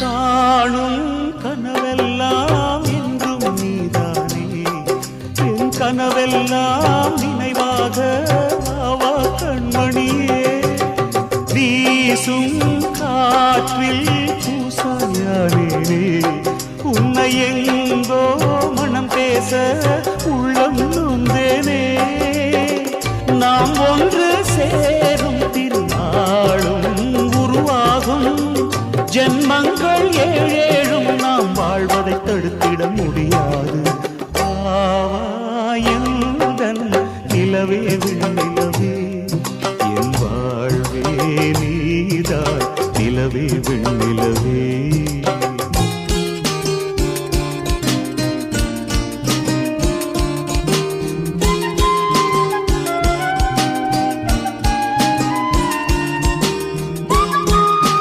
காணும் கனவெல்லாம் என்றும் நீதானே என் கனவெல்லாம் நினைவாக ஆவா கண்மணியே வீசும் காற்றில் பூசாயானே உன்னை எங்கோ மனம் பேச உள்ளம் நொந்தேனே நாம் ஒன்று சேரும் திருநாளும் உருவாகும் ஜென்மங்கள் ஏழேழும் நாம் வாழ்வதை தடுத்திட முடியாது ஆவாயந்தன் நிலவே விண்ணிலவே என் வாழ்வே நீதான் நிலவே விண்ணிலவே